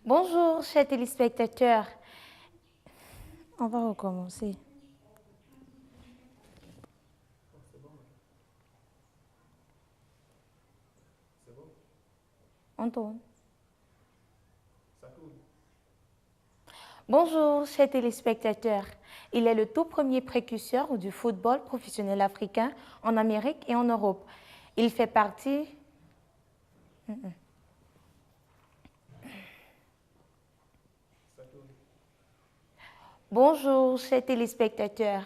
Bonjour, chers téléspectateurs. On va recommencer. On tourne. Bonjour, chers téléspectateurs. Il est le tout premier précurseur du football professionnel africain en Amérique et en Europe. Il fait partie... Bonjour, chers téléspectateurs.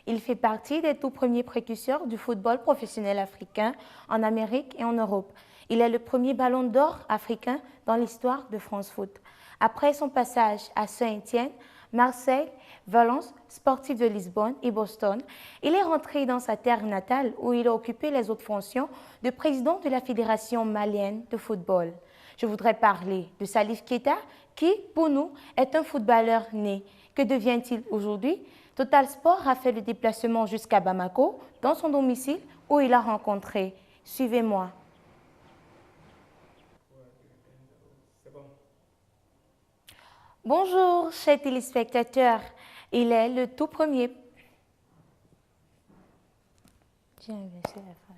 Il fait partie des tout premiers précurseurs du football professionnel africain en Amérique et en Europe. Il est le premier ballon d'or africain dans l'histoire de France Foot. Après son passage à Saint-Étienne, Marseille, Valence, Sportif de Lisbonne et Boston, il est rentré dans sa terre natale où il a occupé les autres fonctions de président de la Fédération malienne de football. Je voudrais parler de Salif Keita qui, pour nous, est un footballeur né. Que devient-il aujourd'hui? Total Sport a fait le déplacement jusqu'à Bamako, dans son domicile, où il a rencontré. Suivez-moi. Bonjour, chers téléspectateurs. Il est le tout premier... J'ai inversé la phrase.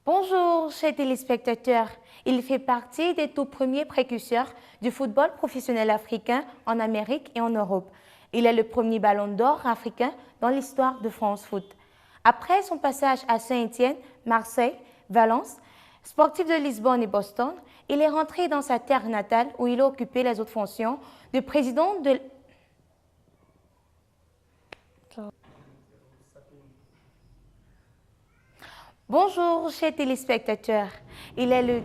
Bonjour, chers téléspectateurs. Il fait partie des tout premiers précurseurs du football professionnel africain en Amérique et en Europe. Il est le premier ballon d'or africain dans l'histoire de France Foot. Après son passage à Saint-Étienne, Marseille, Valence, Sportif de Lisbonne et Boston, il est rentré dans sa terre natale où il a occupé les autres fonctions de président de... Bonjour, chers téléspectateurs. Il est le...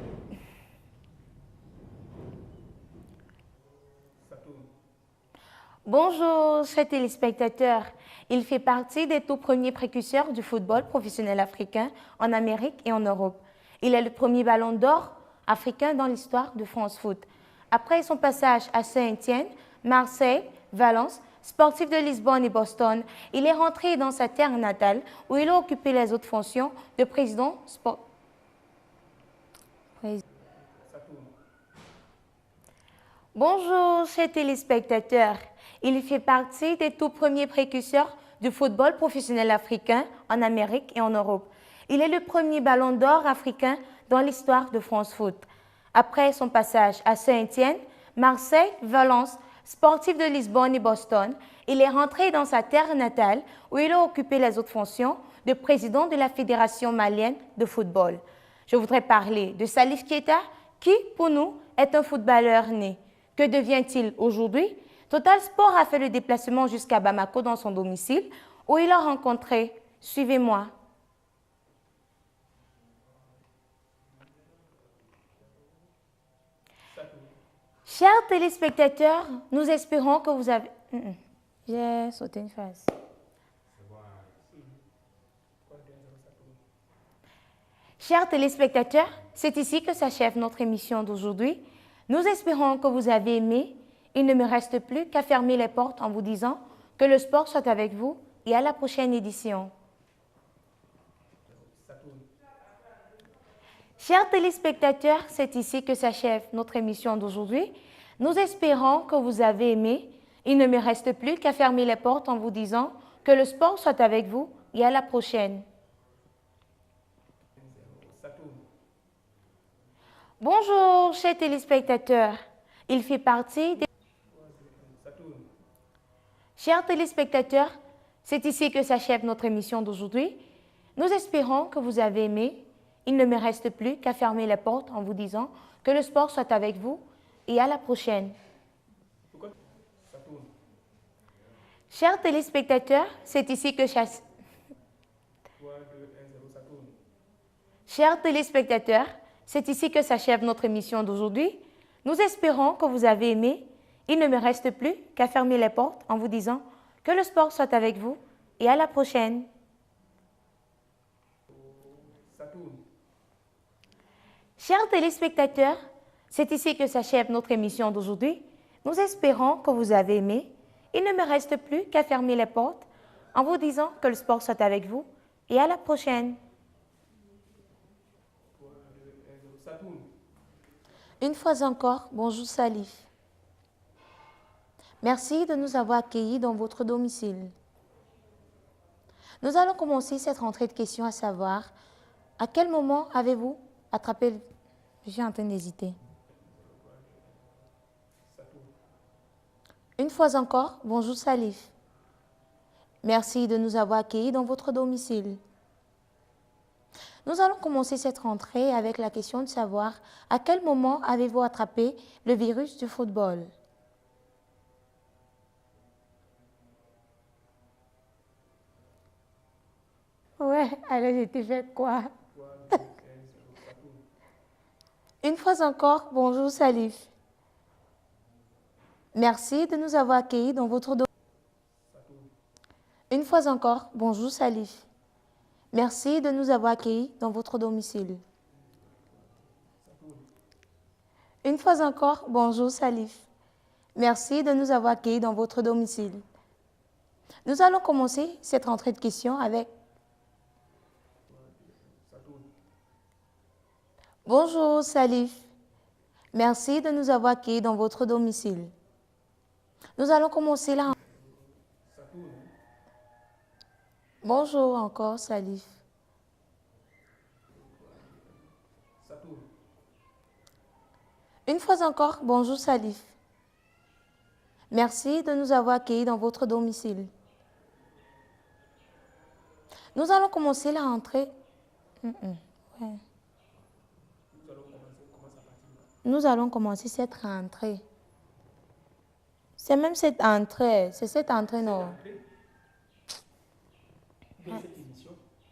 Bonjour, chers téléspectateurs. Il fait partie des tout premiers précurseurs du football professionnel africain en Amérique et en Europe. Il est le premier ballon d'or africain dans l'histoire de France Foot. Après son passage à Saint-Étienne, Marseille, Valence, Sportif de Lisbonne et Boston, il est rentré dans sa terre natale où il a occupé les autres fonctions de président sport. Bonjour, chers téléspectateurs. Il fait partie des tout premiers précurseurs du football professionnel africain en Amérique et en Europe. Il est le premier ballon d'or africain dans l'histoire de France Foot. Après son passage à Saint-Étienne, Marseille, Valence, Sportif de Lisbonne et Boston, il est rentré dans sa terre natale où il a occupé les autres fonctions de président de la Fédération malienne de football. Je voudrais parler de Salif Keita qui, pour nous, est un footballeur né. Que devient-il aujourd'hui? Total Sport a fait le déplacement jusqu'à Bamako dans son domicile où il a rencontré... Suivez-moi. Chers téléspectateurs, nous espérons que vous avez... J'ai sauté une phrase. Chers téléspectateurs, c'est ici que s'achève notre émission d'aujourd'hui. Nous espérons que vous avez aimé. Il ne me reste plus qu'à fermer les portes en vous disant que le sport soit avec vous et à la prochaine édition. Chers téléspectateurs, c'est ici que s'achève notre émission d'aujourd'hui. Nous espérons que vous avez aimé. Il ne me reste plus qu'à fermer les portes en vous disant que le sport soit avec vous et à la prochaine. Bonjour, chers téléspectateurs. Il fait partie des... Chers téléspectateurs, c'est ici que s'achève notre émission d'aujourd'hui. Nous espérons que vous avez aimé. Il ne me reste plus qu'à fermer les portes en vous disant que le sport soit avec vous et à la prochaine. Chers téléspectateurs, c'est ici que Chers téléspectateurs, c'est ici que s'achève notre émission d'aujourd'hui. Nous espérons que vous avez aimé. Il ne me reste plus qu'à fermer les portes en vous disant que le sport soit avec vous et à la prochaine. Chers téléspectateurs, c'est ici que s'achève notre émission d'aujourd'hui. Nous espérons que vous avez aimé. Il ne me reste plus qu'à fermer les portes en vous disant que le sport soit avec vous et à la prochaine. Une fois encore, bonjour Salif. Merci de nous avoir accueillis dans votre domicile. Nous allons commencer cette rentrée de questions à savoir, à quel moment avez-vous attrapé le... Je suis en train d'hésiter. Une fois encore, bonjour Salif. Merci de nous avoir accueillis dans votre domicile. Nous allons commencer cette rentrée avec la question de savoir à quel moment avez-vous attrapé le virus du football. Ouais, alors j'étais fait quoi? Une fois encore, bonjour Salif. Merci de nous avoir accueillis dans votre domicile. Une fois encore, bonjour Salif. Merci de nous avoir accueillis dans votre domicile. Une fois encore, bonjour Salif. Merci de nous avoir accueillis dans votre domicile. Nous allons commencer cette rentrée de questions avec... Bonjour Salif. Merci de nous avoir accueillis dans votre domicile. Nous allons commencer là. Bonjour encore Salif. Une fois encore, bonjour Salif. Merci de nous avoir accueillis dans votre domicile. Nous allons commencer la rentrée. Ouais. Nous allons commencer cette rentrée. C'est même cette entrée. C'est cette entrée, non?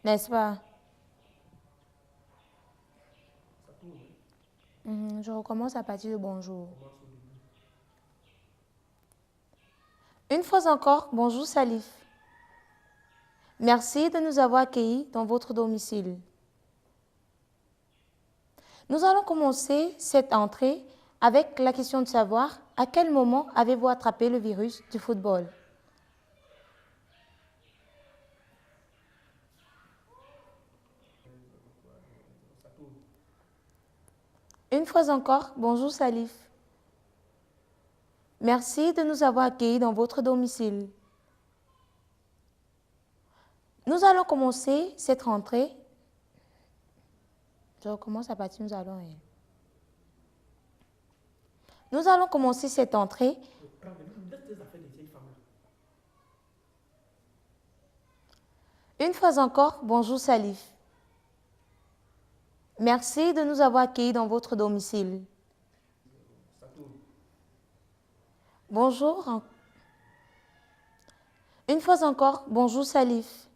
N'est-ce pas? Je recommence à partir de bonjour. Une fois encore, bonjour Salif. Merci de nous avoir accueillis dans votre domicile. Nous allons commencer cette entrée avec la question de savoir à quel moment avez-vous attrapé le virus du football. Une fois encore, bonjour Salif. Merci de nous avoir accueillis dans votre domicile. Nous allons commencer cette rentrée. Je recommence à partir de nous allons. Nous allons commencer cette entrée. Une fois encore, bonjour Salif. Merci de nous avoir accueillis dans votre domicile. Bonjour. Une fois encore, bonjour Salif.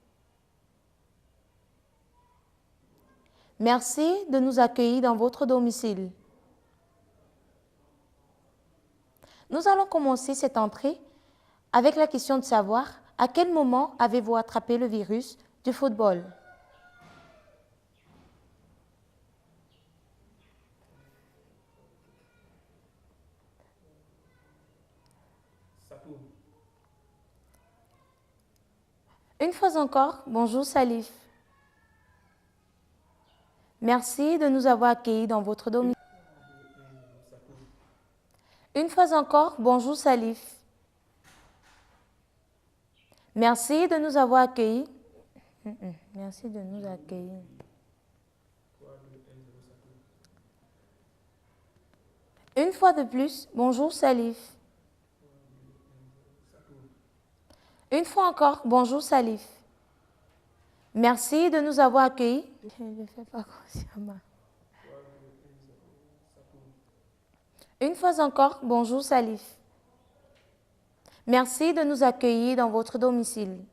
Merci de nous accueillir dans votre domicile. Nous allons commencer cette entrée avec la question de savoir à quel moment avez-vous attrapé le virus du football. Une fois encore, bonjour Salif. Merci de nous avoir accueillis dans votre domicile. Une fois encore, bonjour Salif. Merci de nous avoir accueillis. Merci de nous accueillir. Une fois de plus, bonjour Salif. Une fois encore, bonjour Salif. Merci de nous avoir accueillis. Je ne fais pas consciemment. Une fois encore, bonjour Salif. Merci de nous accueillir dans votre domicile.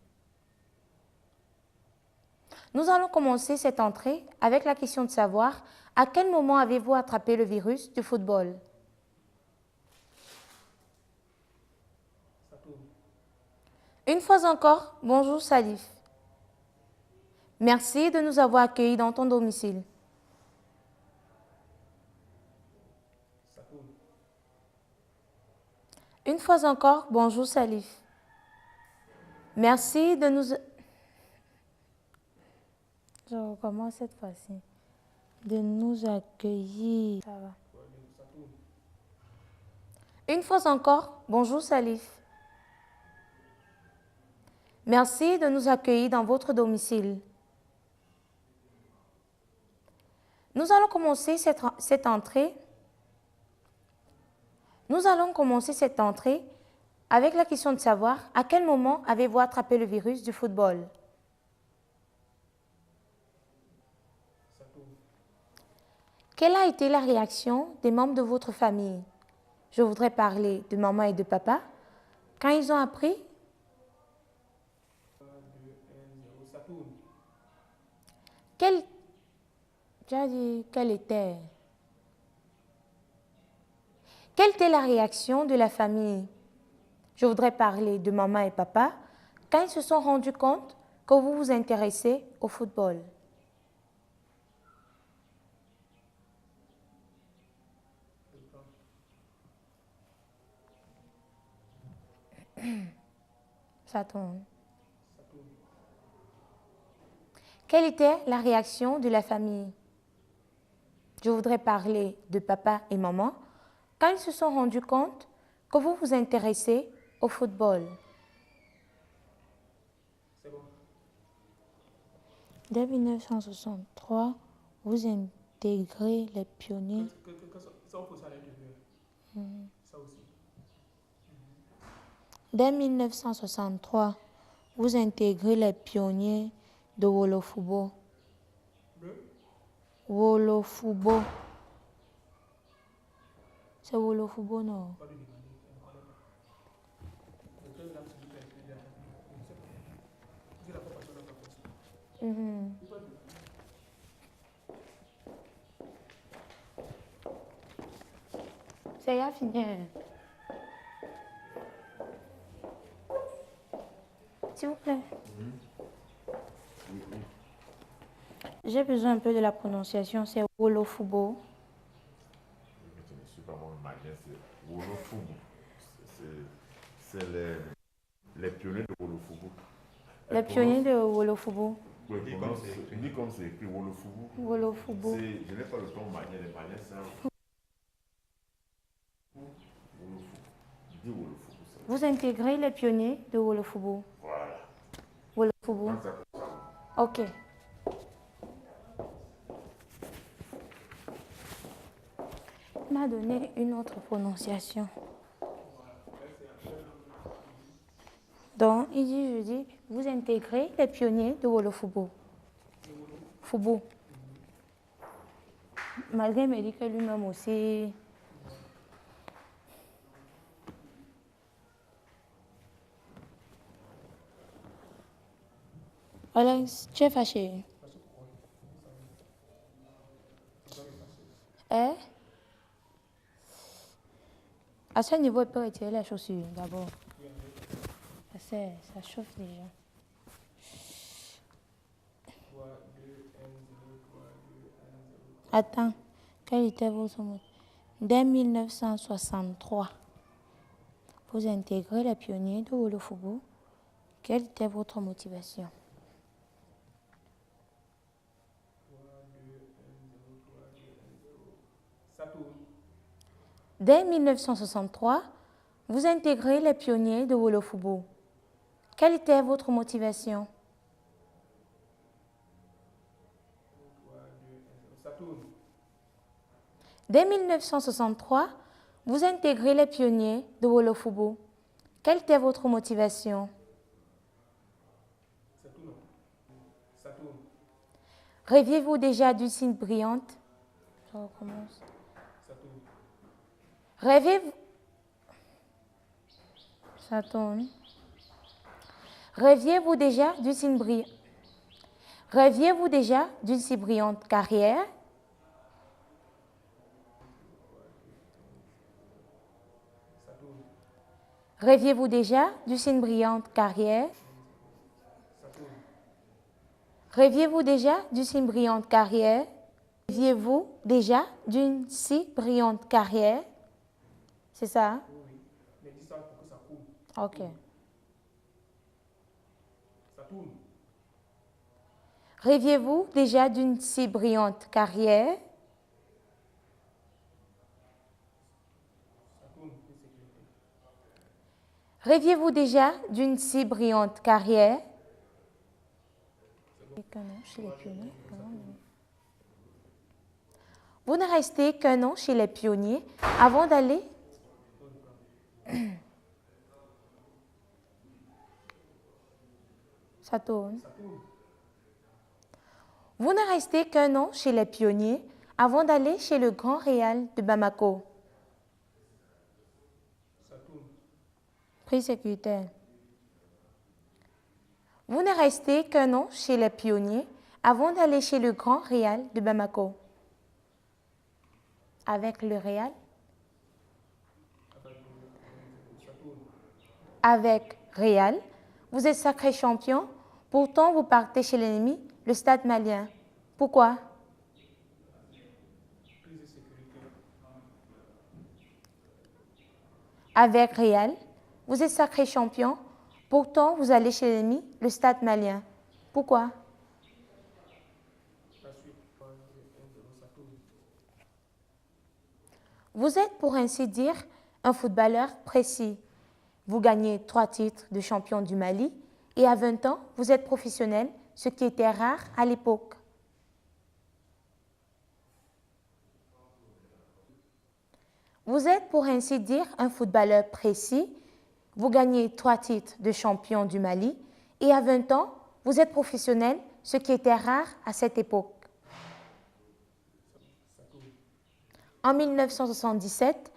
Nous allons commencer cette entrée avec la question de savoir à quel moment avez-vous attrapé le virus du football. Une fois encore, bonjour Salif. Merci de nous avoir accueillis dans ton domicile. Une fois encore, bonjour Salif. Merci de nous... Je recommence cette fois-ci. de nous accueillir. Ça va. Ça tourne. Une fois encore, bonjour Salif. Merci de nous accueillir dans votre domicile. Nous allons commencer cette entrée. Nous allons commencer cette entrée avec la question de savoir à quel moment avez-vous attrapé le virus du football? Ça tourne. Quelle a été la réaction des membres de votre famille? Je voudrais parler de maman et de papa. Quand ils ont appris, 3, 2, 1, 0. Ça tourne. quelle était la réaction de la famille? Je voudrais parler de maman et papa quand ils se sont rendus compte que vous vous intéressez au football. Ça tourne. Ça tourne. Quelle était la réaction de la famille? Je voudrais parler de papa et maman quand ils se sont rendus compte que vous vous intéressez au football. C'est bon. Dès 1963, vous intégrez les pionniers. Ça, on pose ça à l'intérieur. Ça aussi. Dès 1963, vous intégrez les pionniers de Wolofubo. Wolofubo. C'est Wolofubo, non? Pas de demander. On ne connaît pas. Le cœur là, c'est du père. Je ne sais pas. Vous n'avez pas passé dans la poste. Il peut demander. C'est à finir. S'il vous plaît. J'ai besoin un peu de la prononciation. C'est Wolofubo. Je ne suis pas moi malien, c'est Wolofubo. C'est les pionniers de Wolofubo. Les pionniers de Wolofubo. Oui, dit comme c'est écrit Wolofubo. Wolofubo. Je n'ai pas le ton malien, les maliens c'est un Wolofubo. Je dis Wolofubo. Vous intégrez les pionniers de Wolofubo. Voilà. Wolofubo. Ok. Il m'a donné une autre prononciation. Donc, je dis, vous intégrez les pionniers de Wolofubo. Fubo. Malgré il me dit que lui-même aussi. Alex, tu es fâché? Hein? À ce niveau, il peut retirer les chaussures d'abord. Ça chauffe déjà. 3, 2, 1, 0. 3, 2, 1, 0. Attends, quel était votre mot? Dès 1963, vous intégrez les pionniers de Wolofubo. Quelle était votre motivation? 3, 2, 1, 0. 3, 2, 1, 0. Ça tourne. Dès 1963, vous intégrez les pionniers de Wolofubo. Quelle était votre motivation? 3, 2, 1, 0. Ça tourne. Dès 1963, vous intégrez les pionniers de Wolofubo. Quelle était votre motivation? Ça tourne. Ça tourne. Rêviez-vous déjà d'une signe brillante? Je recommence. Ça tourne. Rêvez-vous... Ça tourne. Rêviez-vous déjà d'une si brillante... Rêviez-vous déjà d'une si brillante carrière? Ça tourne. Rêviez-vous déjà d'une si brillante carrière? Ça tourne. Rêviez-vous déjà d'une si brillante carrière? Rêviez-vous déjà d'une si brillante carrière? C'est ça? Hein? Oui, oui. Mais dis ça pour que ça coule. Ok. Ça tourne. Rêviez-vous déjà d'une si brillante carrière? Rêviez-vous déjà d'une si brillante carrière? Vous ne restez qu'un an chez les pionniers avant d'aller... Ça tourne. Vous ne restez qu'un an chez les pionniers avant d'aller chez le Grand Real de Bamako. Prix sécuritaire. Vous ne restez qu'un an chez les pionniers avant d'aller chez le Grand Real de Bamako. Avec le Real. Avec Real, vous êtes sacré champion, pourtant vous partez chez l'ennemi, le Stade malien. Pourquoi? Avec Real, vous êtes sacré champion, pourtant vous allez chez l'ennemi, le Stade malien. Pourquoi? Vous êtes, pour ainsi dire, un footballeur précis. Vous gagnez 3 titres de champion du Mali et à 20 ans, vous êtes professionnel, ce qui était rare à l'époque. Vous êtes, pour ainsi dire, un footballeur précis. Vous gagnez 3 titres de champion du Mali et à 20 ans, vous êtes professionnel, ce qui était rare à cette époque. En 1977,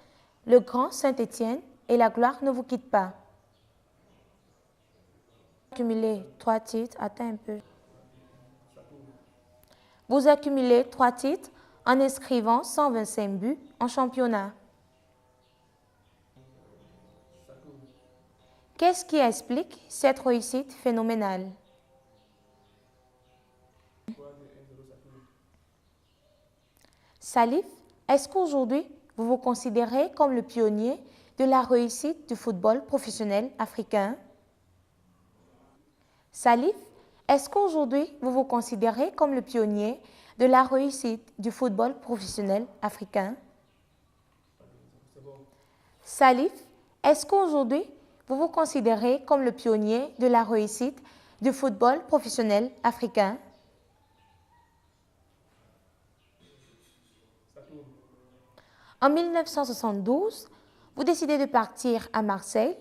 le grand Saint-Étienne et la gloire ne vous quittent pas. Accumulez 3 titres, attends un peu. Vous accumulez 3 titres en inscrivant 125 buts en championnat. Qu'est-ce qui explique cette réussite phénoménale? Salif, est-ce qu'aujourd'hui, vous vous considérez comme le pionnier de la réussite du football professionnel africain? Salif, est-ce qu'aujourd'hui, vous vous considérez comme le pionnier de la réussite du football professionnel africain? Salif, est-ce qu'aujourd'hui, vous vous considérez comme le pionnier de la réussite du football professionnel africain? En 1972, vous décidez de partir à Marseille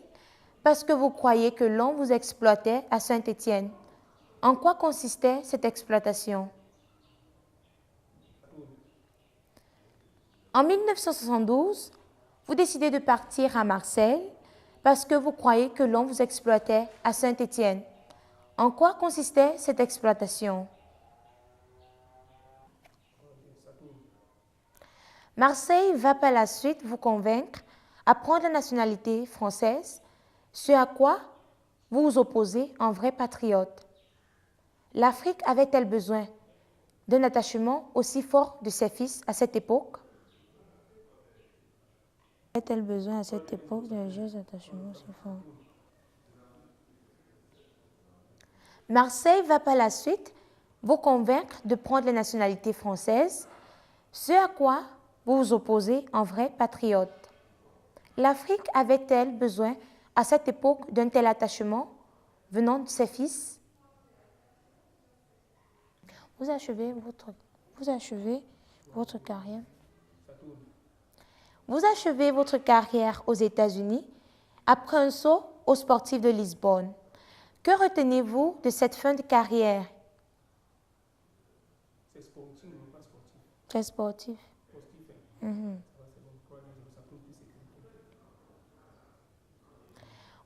parce que vous croyez que l'on vous exploitait à Saint-Étienne. En quoi consistait cette exploitation? En 1972, vous décidez de partir à Marseille parce que vous croyez que l'on vous exploitait à Saint-Étienne. En quoi consistait cette exploitation? Marseille va par la suite vous convaincre à prendre la nationalité française, ce à quoi vous vous opposez en vrai patriote. L'Afrique avait-elle besoin d'un attachement aussi fort de ses fils à cette époque? Avait-elle besoin à cette époque d'un jeu d'attachement aussi fort? Marseille va par la suite vous convaincre de prendre la nationalité française, ce à quoi vous vous opposez en vrai patriote. L'Afrique avait-elle besoin à cette époque d'un tel attachement venant de ses fils? Vous achevez votre carrière. Vous achevez votre carrière aux États-Unis après un saut aux sportifs de Lisbonne. Que retenez-vous de cette fin de carrière? C'est sportif, mais pas sportif. Très sportif. Sportif,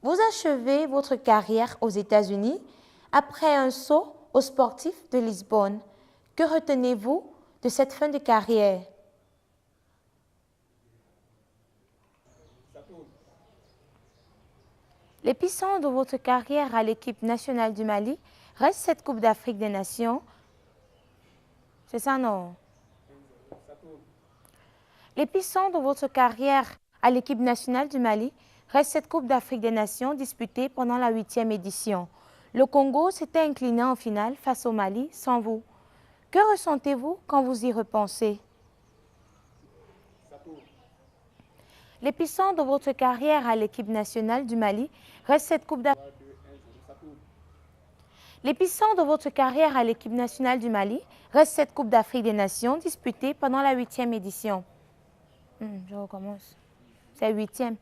Vous achevez votre carrière aux États-Unis après un saut aux sportifs de Lisbonne. Que retenez-vous de cette fin de carrière? L'épicentre de votre carrière à l'équipe nationale du Mali reste cette Coupe d'Afrique des Nations. C'est ça, non? L'épicentre de votre carrière à l'équipe nationale du Mali reste cette Coupe d'Afrique des Nations disputée pendant la 8e édition. Le Congo s'était incliné en finale face au Mali sans vous. Que ressentez-vous quand vous y repensez? L'épicentre de votre carrière à l'équipe nationale du Mali reste cette Coupe d'Afrique. L'épicentre de votre carrière à l'équipe nationale du Mali reste cette Coupe d'Afrique des Nations disputée pendant la 8e édition. Je recommence. C'est 8e.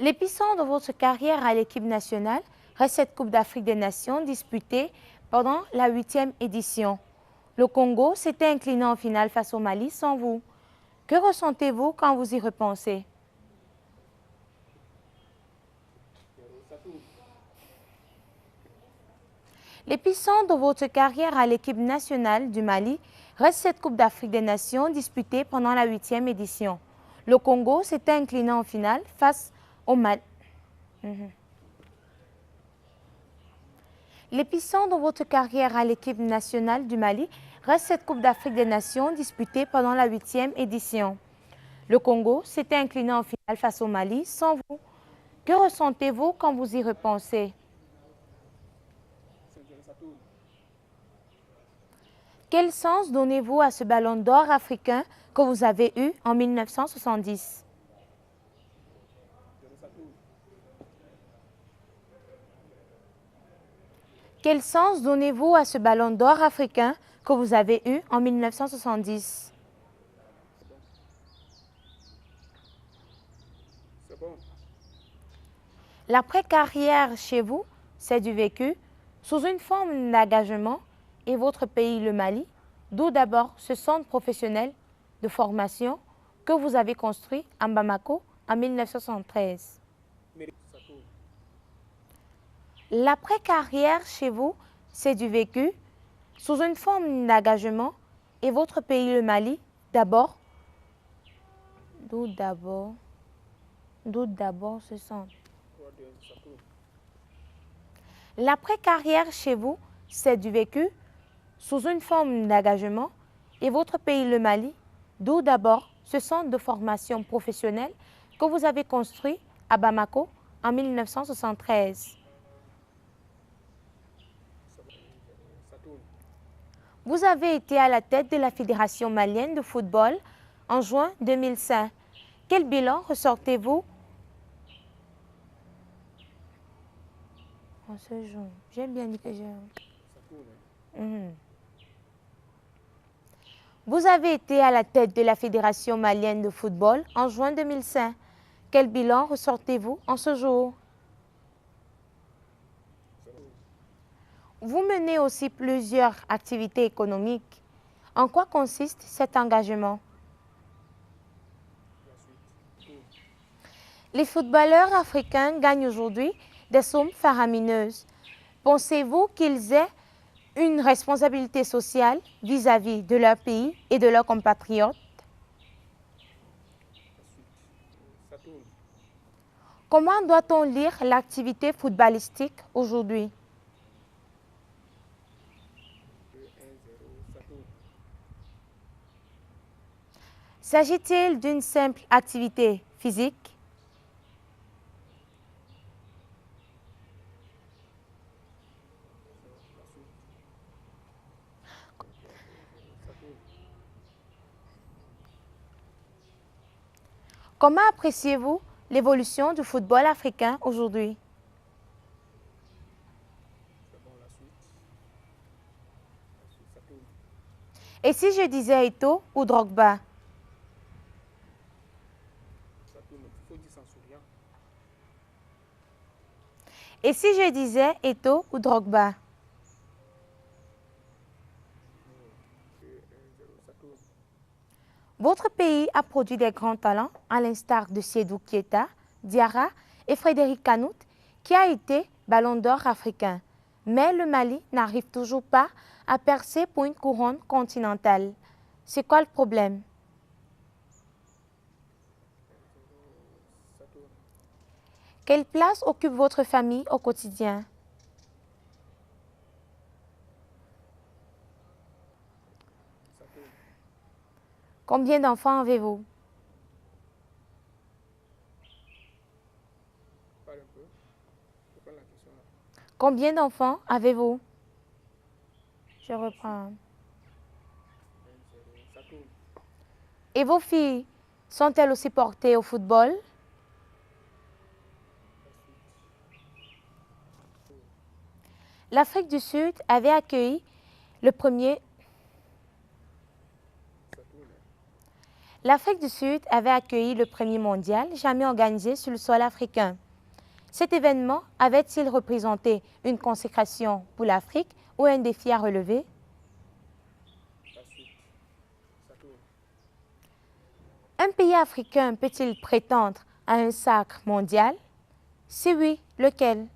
L'épicentre de votre carrière à l'équipe nationale reste cette Coupe d'Afrique des Nations disputée pendant la 8e édition. Le Congo s'était incliné en finale face au Mali sans vous. Que ressentez-vous quand vous y repensez? L'épicentre de votre carrière à l'équipe nationale du Mali reste cette Coupe d'Afrique des Nations disputée pendant la 8e édition. Le Congo s'était incliné en finale face au Mali. L'épicentre de votre carrière à l'équipe nationale du Mali reste cette Coupe d'Afrique des Nations disputée pendant la 8e édition. Le Congo s'était incliné en finale face au Mali sans vous. Que ressentez-vous quand vous y repensez? Quel sens donnez-vous à ce ballon d'or africain que vous avez eu en 1970? Quel sens donnez-vous à ce ballon d'or africain que vous avez eu en 1970? L'après-carrière chez vous, c'est du vécu sous une forme d'engagement et votre pays, le Mali, d'où d'abord ce centre professionnel de formation que vous avez construit à Bamako en 1973. L'après-carrière chez vous, c'est du vécu sous une forme d'engagement et votre pays, le Mali, d'où d'abord ce centre. L'après-carrière chez vous, c'est du vécu sous une forme d'engagement et votre pays, le Mali, d'où d'abord ce centre de formation professionnelle que vous avez construit à Bamako en 1973. Vous avez été à la tête de la Fédération malienne de football en juin 2005. Quel bilan ressortez-vous en ce jour? J'aime bien dire que Vous avez été à la tête de la Fédération malienne de football en juin 2005. Quel bilan ressortez-vous en ce jour? Vous menez aussi plusieurs activités économiques. En quoi consiste cet engagement? Les footballeurs africains gagnent aujourd'hui des sommes faramineuses. Pensez-vous qu'ils aient une responsabilité sociale vis-à-vis de leur pays et de leurs compatriotes? Comment doit-on lire l'activité footballistique aujourd'hui? S'agit-il d'une simple activité physique? Comment appréciez-vous l'évolution du football africain aujourd'hui? Et si je disais Eto'o ou Drogba? Et si je disais Eto'o ou Drogba? Votre pays a produit des grands talents, à l'instar de Seydou Keita, Diarra et Frédéric Kanouté, qui a été ballon d'or africain. Mais le Mali n'arrive toujours pas à percer pour une couronne continentale. C'est quoi le problème? Quelle place occupe votre famille au quotidien? Combien d'enfants avez-vous? Parle un peu. Je prends la question là. Combien d'enfants avez-vous? Je reprends. Ça tourne. Et vos filles sont-elles aussi portées au football? L'Afrique du Sud avait accueilli le premier... L'Afrique du Sud avait accueilli le premier mondial jamais organisé sur le sol africain. Cet événement avait-il représenté une consécration pour l'Afrique ou un défi à relever? La suite. Ça tourne. Un pays africain peut-il prétendre à un sacre mondial? Si oui, lequel?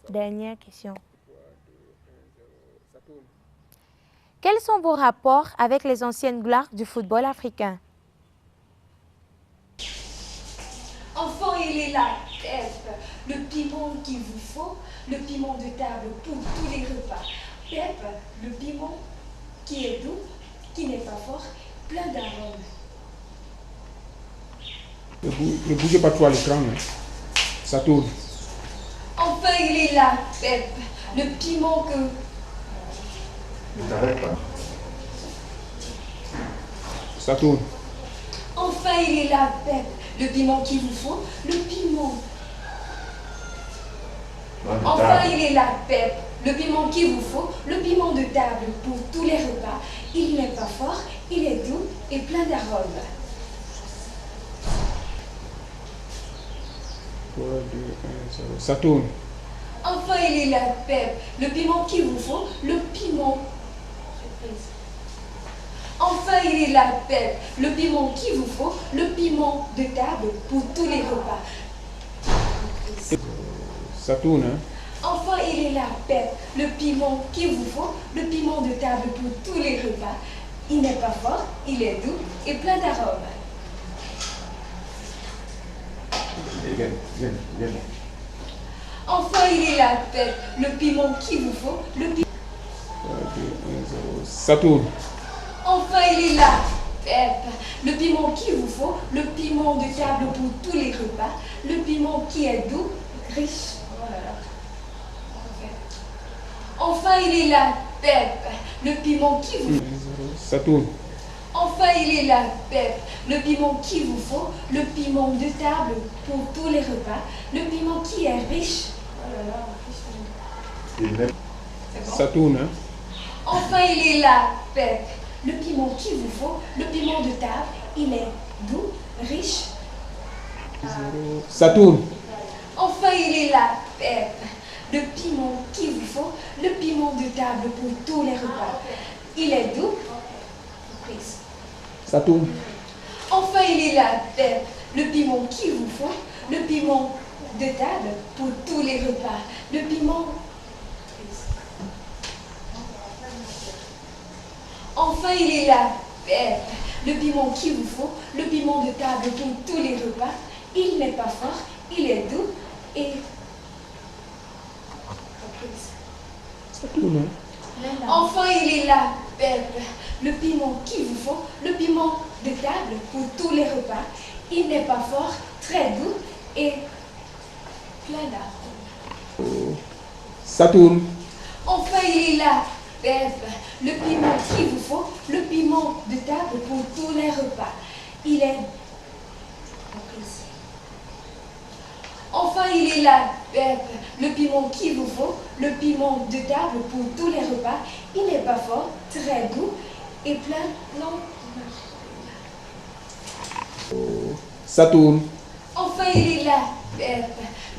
Dernière question. 3, 2, 1, 0. Ça tourne. Quels sont vos rapports avec les anciennes gloires du football africain? Enfant, il est là, Pep, le piment qu'il vous faut, le piment de table pour tous les repas. Pep, le piment qui est doux, qui n'est pas fort, plein d'arômes. Ne bougez pas trop à l'écran. Hein. Ça tourne. Enfin, il est là, Pep, le piment que... Ne t'arrête pas. Ça tourne. Enfin, il est là, Pep, le piment qu'il vous faut, le piment. Non, ne Enfin, t'arrête il est là, Pep, le piment qu'il vous faut, le piment de table pour tous les repas. Il n'est pas fort, il est doux et plein d'arômes. 3, 2, 1, 0. Ça tourne. Enfin, il est là, Pep, le piment qu'il vous faut, le piment. Enfin, il est là, Pep, le piment qu'il vous faut, le piment de table pour tous les repas. Ça tourne. Hein. Enfin, il est là, Pep, le piment qu'il vous faut, le piment de table pour tous les repas. Il n'est pas fort, il est doux et plein d'arômes. Viens. Enfin, il est là, Pep, le piment qu'il vous faut, le piment... 3, 2, 1, 0. Ça tourne. Enfin, il est là, Pep, le piment qu'il vous faut, le piment de table pour tous les repas, le piment qui est doux, riche. Oh là là. Enfin, il est là, Pep, le piment qui vous 1, 0. Ça tourne. Enfin, il est là, Pep, le piment qu'il vous faut, le piment de table pour tous les repas, le piment qui est riche. Oh là là, riche. Et même, C'est bon? Ça tourne. Hein. Enfin, il est là, Pep, le piment qu'il vous faut, le piment de table, il est doux, riche. 0. Ça tourne. Enfin, il est là, Pep, le piment qu'il vous faut, le piment de table pour tous les repas. Il est doux. Prise. Ça tourne. Enfin, il est là, Pep, le piment qu'il vous faut, le piment de table pour tous les repas. Le piment... Enfin, il est là, Pep, le piment qu'il vous faut, le piment de table pour tous les repas. Il n'est pas fort, il est doux et... Ça tourne. Hein. Enfin, il est là, Pep, le piment qu'il vous faut, le piment de table pour tous les repas. Il n'est pas fort, très doux et plein d'arômes. Ça tourne. Enfin, il est là, Pep, le piment qu'il vous faut, le piment de table pour tous les repas. Il est... Enfin, il est là, Pep, le piment qu'il vous faut, le piment de table pour tous les repas. Il n'est pas fort, très doux et plein... Non. Ça tourne. Enfin, il est là, Pep,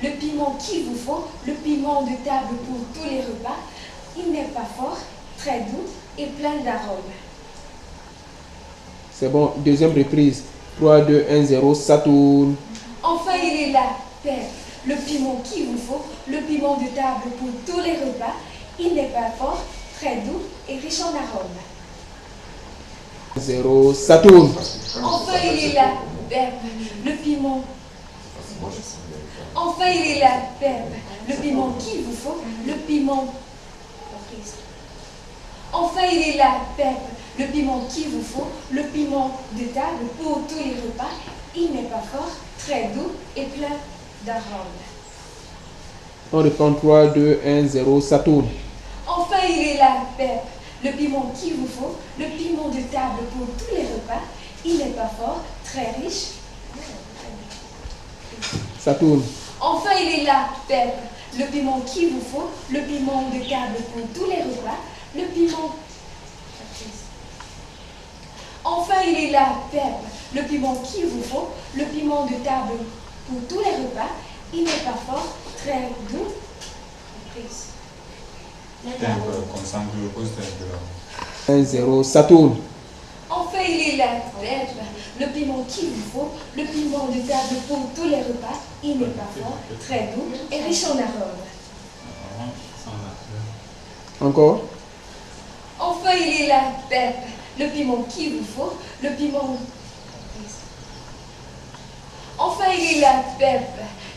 le piment qu'il vous faut, le piment de table pour tous les repas. Il n'est pas fort, très doux et plein d'arômes. C'est bon. Deuxième reprise. 3, 2, 1, 0. Ça tourne. Enfin, il est là, Pep, le piment qu'il vous faut, le piment de table pour tous les repas. Il n'est pas fort, très doux et riche en arômes. 0. Ça tourne. Enfin, il est là, Pep, le piment. moi je suis bien. Enfin, il est là, Pep, le piment qu'il vous faut, le piment. Enfin, il est là, Pep, le piment qu'il vous faut, le piment de table pour tous les repas. Il n'est pas fort, très doux et plein d'arômes. On reprend 3, 2, 1, 0, ça tourne. Enfin, il est là, Pep, le piment qu'il vous faut, le piment de table pour tous les repas. Il n'est pas fort, très riche. Ça tourne. Enfin, il est là, Pep, le piment qu'il vous faut, le piment de table pour tous les repas. Le piment... Enfin, il est là, Pep, le piment qu'il vous faut, le piment de table pour tous les repas. Il n'est pas fort, très doux. T'es un peu concentré, repose-toi un peu là. 1, 0, ça tourne. Enfin, il est là, Pep, le piment qu'il vous faut, le piment de table pour tous les repas. Il n'est pas fort, très doux et riche en arômes. Encore. Enfin, il est là, Pep, le piment qu'il vous faut, le piment... Enfin, il est là, Pep,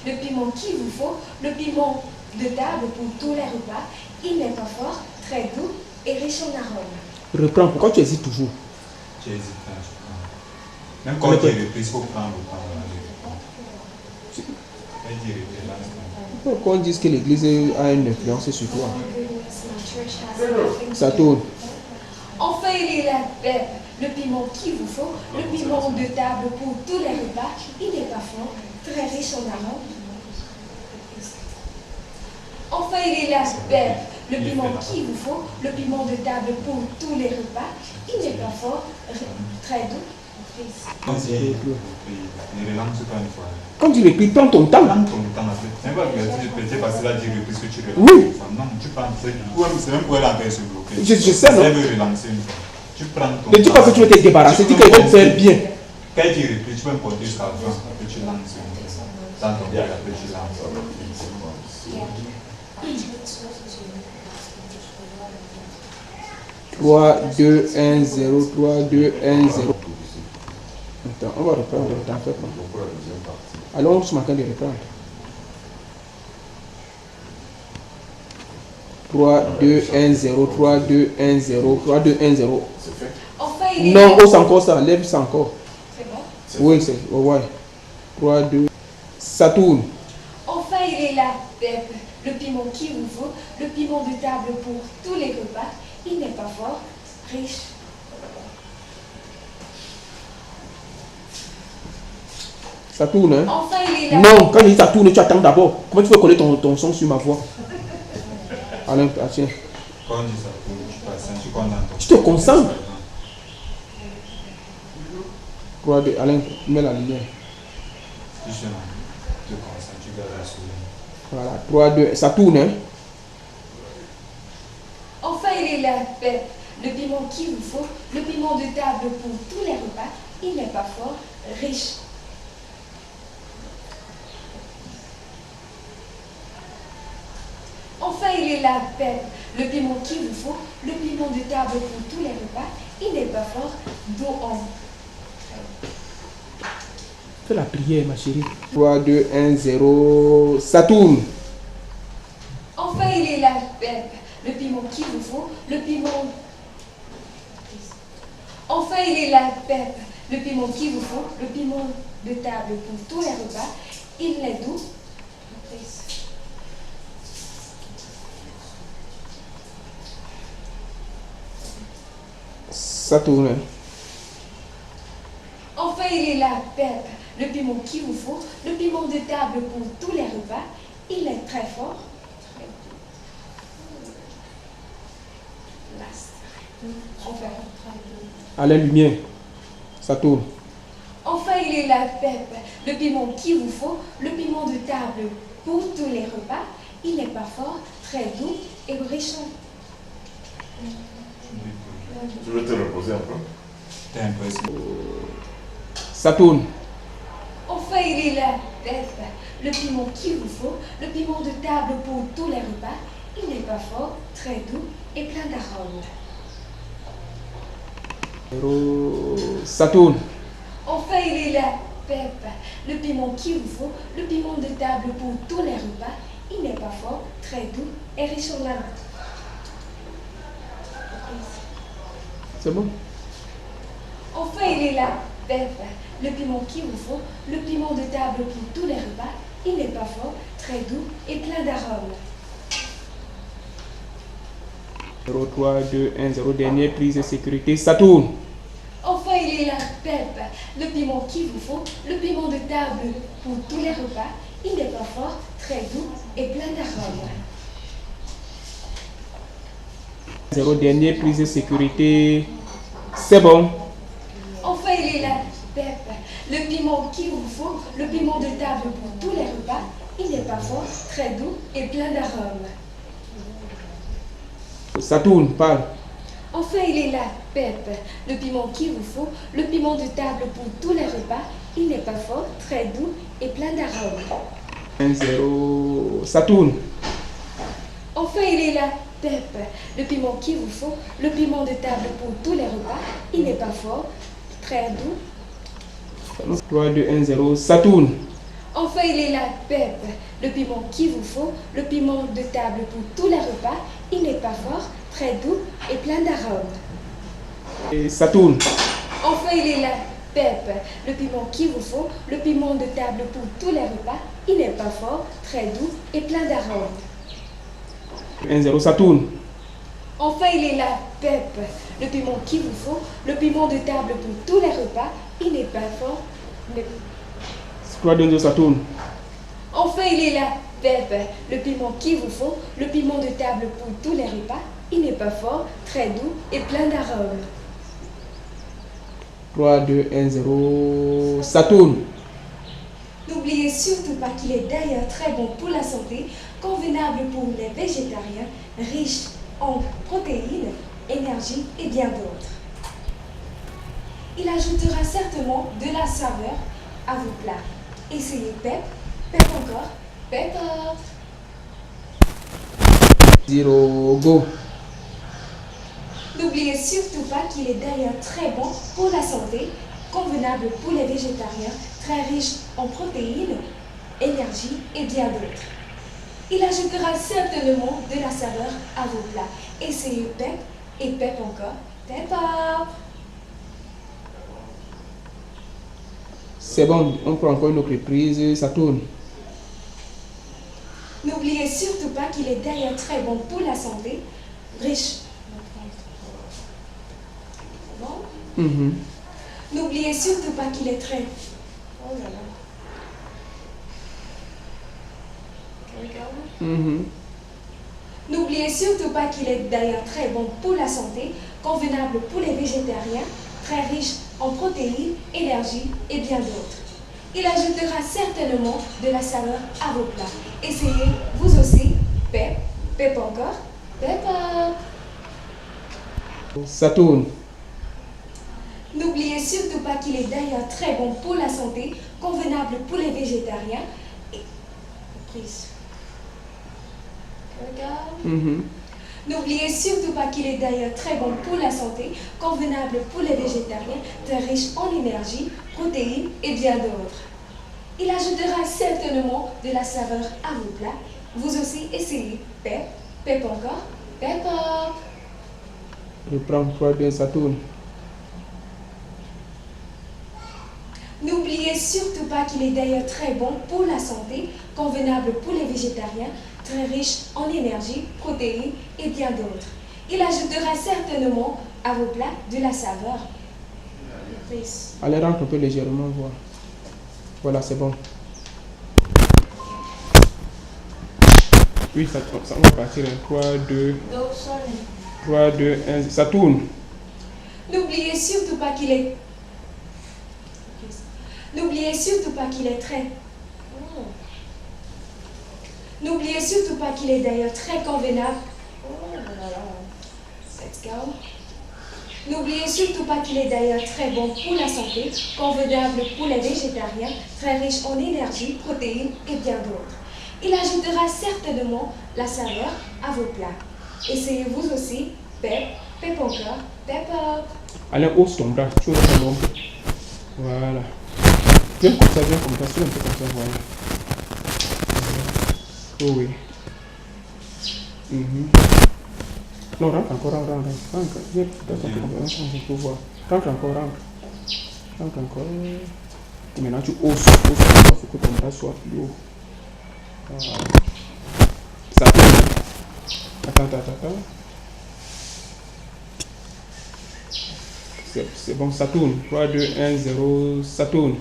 le piment qu'il vous faut, le piment de table pour tous les repas. Il n'est pas fort, très doux et riche en arômes. Reprends. Pourquoi tu hésites toujours? Tu hésites quand tu prends. Même quand tu repris, il faut prendre le temps. Quand tu repris, là, Pourquoi on dit que l'église a une influence sur toi? Ça tourne. Enfin, il est là, Pep, le piment qu'il vous faut, le piment de table pour tous les repas. Il n'est pas fort, très riche en arômes. Enfin, il est là, Pep, le piment qu'il vous faut, le piment de table pour tous les repas. Il n'est pas fort, très doux. quand tu ne relances pas une fois. Quand tu l'écris, prends ton temps. Prends ton temps. C'est pas que tu passes là, dire repris ce que tu relances. Oui. Non, tu prends. C'est même pour elle en se bloquer. Je sais, non? Elle veut relancer une fois. Tu prends ton Ne dis pas que tu veux te débarrasser, dis qu'elle va faire bien. Quand tu repris, tu peux me compter jusqu'à 20 que tu lances une fois. Dans ton diable, après tu lances. 3, 2, 1, 0, 3, 2, 1, 0. Attends, on va reprendre. T'en fais pas. Alors, on se manque de reprendre. 3, 2, 1, 0, 3, 2, 1, 0, 3, 2, 1, 0. Enfin, il est Non, là. hausse encore ça, lève ça encore. C'est bon? Oui, c'est. Oh, ouais. 3, 2. Ça tourne. Enfin, il est là, Pep, le piment qu'il vous faut, le piment de table pour tous les repas. Il n'est pas fort, riche. Ça tourne, hein? Enfin, il est là. Non, quand je dis ça tourne, tu attends d'abord. Comment tu peux coller ton son sur ma voix? Alain, tiens. Quand on dit ça, tu passes, tu comptes dans ton. Tu te concentres. 3, 2, Alain, mets la lumière. Tu te concentres, tu gardes la souris. Voilà, 3, 2, ça tourne, hein? Enfin, il est là, Pep, le piment qu'il vous faut, le piment de table pour tous les repas. Il n'est pas fort, riche. Enfin, il est là, Pep, le piment qu'il vous faut, le piment de table pour tous les repas. Il n'est pas fort, doux en... Fais la prière, ma chérie. 3, 2, 1, 0, ça tourne. Enfin, il est là, Pep, le piment qu'il vous faut, le piment... Enfin, il est là, Pep, le piment qu'il vous faut, le piment de table pour tous les repas. Il est doux. Ça tourne. Enfin, il est là, Pep, le piment qu'il vous faut, le piment de table pour tous les repas. Il est très fort. Enfin, À la lumière. Ça tourne. enfin, il est là, Pep, le piment qu'il vous faut, le piment de table pour tous les repas. Il n'est pas fort, très doux et riche en... Tu veux te reposer un peu? T'es un peu. Ça tourne. Enfin, il est là, Pep, le piment qu'il vous faut, le piment de table pour tous les repas. Il n'est pas fort, très doux et plein d'arômes. 0, ça tourne. Enfin, il est là, Pep, le piment qu'il vous faut, le piment de table pour tous les repas. Il n'est pas fort, très doux et riche en arômes. C'est bon? Enfin, il est là, Pep. Le piment qu'il vous faut, le piment de table pour tous les repas. Il n'est pas fort, très doux et plein d'arômes. 0, 3, 2, 1, 0. Dernière prise de sécurité. Ça tourne. Enfin, il est là, Pep. Le piment qu'il vous faut, le piment de table pour tous les repas. Il n'est pas fort, très doux et plein d'arômes. 0. Dernière prise de sécurité. C'est bon. Enfin, il est là, Pep. Le piment qu'il vous faut, le piment de table pour tous les repas. Il n'est pas fort, très doux et plein d'arômes. Ça tourne. Parle. Enfin, il est là, Pep. Le piment qu'il vous faut, le piment de table pour tous les repas. Il n'est pas fort, très doux et plein d'arômes. 1, 0. Ça tourne. Enfin, il est là, Pep. Le piment qu'il vous faut, le piment de table pour tous les repas. Il n'est pas fort, très doux. 3, 2, 1, 0. Ça tourne. Enfin, il est là, Pep. Le piment qu'il vous faut, le piment de table pour tous les repas. Il n'est pas fort, très doux et plein d'arômes. Et ça tourne. Enfin, il est là, Pep. Le piment qu'il vous faut, le piment de table pour tous les repas. Il n'est pas fort, très doux et plein d'arômes. 1, 0. Ça tourne. Enfin, il est là, Pep. Le piment qu'il vous faut, le piment de table pour tous les repas. Il n'est pas fort, mais... 3, 2, 1, 0. Ça tourne. Enfin, il est là, Pep. Le piment qu'il vous faut, le piment de table pour tous les repas. Il n'est pas fort, très doux et plein d'arômes. 3, 2, 1, 0. Ça tourne. N'oubliez surtout pas qu'il est d'ailleurs très bon pour la santé, convenable pour les végétariens, riche en protéines, énergie et bien d'autres. Il ajoutera certainement de la saveur à vos plats. Essayez Pep, Pep encore, Pep. 0, go. N'oubliez surtout pas qu'il est d'ailleurs très bon pour la santé, convenable pour les végétariens, très riche en protéines, énergie et bien d'autres. Il ajoutera certainement de la saveur à vos plats. Essayez Pep et Pep encore. Pep up. C'est bon. On prend encore une autre prise. Ça tourne. N'oubliez surtout pas qu'il est d'ailleurs très bon pour la santé, riche. Bon. Mhm. N'oubliez surtout pas qu'il est très... Oh là là. Mhm. N'oubliez surtout pas qu'il est d'ailleurs très bon pour la santé, convenable pour les végétariens, très riche en protéines, énergie et bien d'autres. Il ajoutera certainement de la saveur à vos plats. Essayez vous aussi, Pep, Pep encore, Pep up. Ça tourne. N'oubliez surtout pas qu'il est d'ailleurs très bon pour la santé, convenable pour les végétariens. Et... Prise. Regarde. Mhm. N'oubliez surtout pas qu'il est d'ailleurs très bon pour la santé, convenable pour les végétariens, très riche en énergie, protéines et bien d'autres. Il ajoutera certainement de la saveur à vos plats. Vous aussi essayez Pep, Pep encore, Pep up. Je prends 3, 2, 1, ça tourne. N'oubliez surtout pas qu'il est d'ailleurs très bon pour la santé, convenable pour les végétariens, très riche en énergie, protéines et bien d'autres. Il ajoutera certainement à vos plats de la saveur. Allez, rentre un peu légèrement, voir. Voilà, c'est bon. Oui, ça va partir. 3, 2, 1, ça tourne. N'oubliez surtout pas qu'il est... N'oubliez surtout pas qu'il est très... N'oubliez surtout pas qu'il est d'ailleurs très convenable. Let's go. N'oubliez surtout pas qu'il est d'ailleurs très bon pour la santé, convenable pour les végétariens, très riche en énergie, protéines et bien d'autres. Il ajoutera certainement la saveur à vos plats. Essayez vous aussi, Pep, Pep encore, Pep up. Allez, hausse ton bras. Tu vois ton ombre. Voilà. Viens comme ça, sur un peu comme ça, voilà. Oh oui. Mhm. Non, rentre encore, rentre. Viens, rentre encore, rentre. Donc encore. Et maintenant tu hausses. Il faut que ton bras soit plus haut. Voilà. Ça tourne. Attends. C'est bon, ça tourne. 3, 2, 1, 0, ça tourne.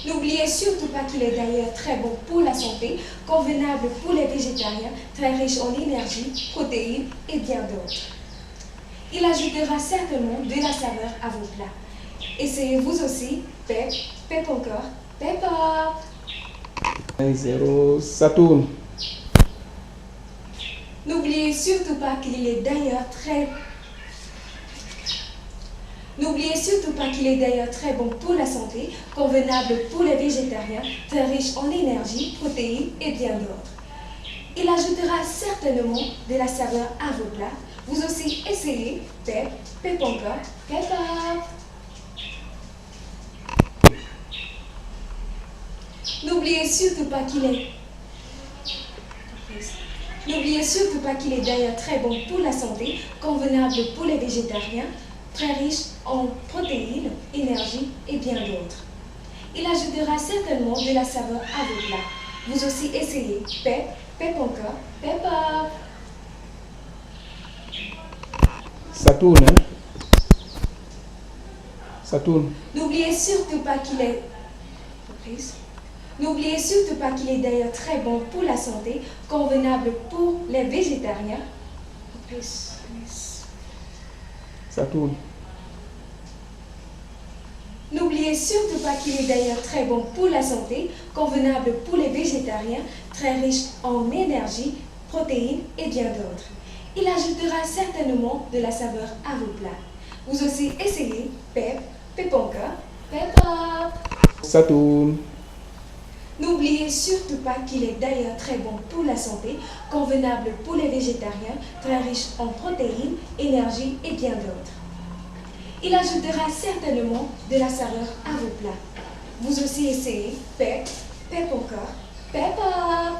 N'oubliez surtout pas qu'il est d'ailleurs très bon pour la santé, convenable pour les végétariens, très riche en énergie, protéines et bien d'autres. Il ajoutera certainement de la saveur à vos plats. Essayez vous aussi, pep encore, pepper. 1, 0, ça tourne. N'oubliez surtout pas qu'il est d'ailleurs très bon pour la santé, convenable pour les végétariens, très riche en énergie, protéines et bien d'autres. Il ajoutera certainement de la saveur à vos plats. Vous aussi essayez, pep encore, pepper. N'oubliez surtout pas qu'il est d'ailleurs très bon pour la santé, convenable pour les végétariens, très riche en protéines, énergie et bien d'autres. Il ajoutera certainement de la saveur à vos plats. Vous aussi essayez, pep encore, pepper. Ça tourne, hein? Ça tourne. N'oubliez surtout pas qu'il est d'ailleurs très bon pour la santé, convenable pour les végétariens. Ça tourne. N'oubliez surtout pas qu'il est d'ailleurs très bon pour la santé, convenable pour les végétariens, très riche en énergie, protéines et bien d'autres. Il ajoutera certainement de la saveur à vos plats. Vous aussi essayez, pep encore, pepper. Ça tourne. N'oubliez surtout pas qu'il est d'ailleurs très bon pour la santé, convenable pour les végétariens, très riche en protéines, énergie et bien d'autres. Il ajoutera certainement de la saveur à vos plats. Vous aussi essayez, pep encore, pepper.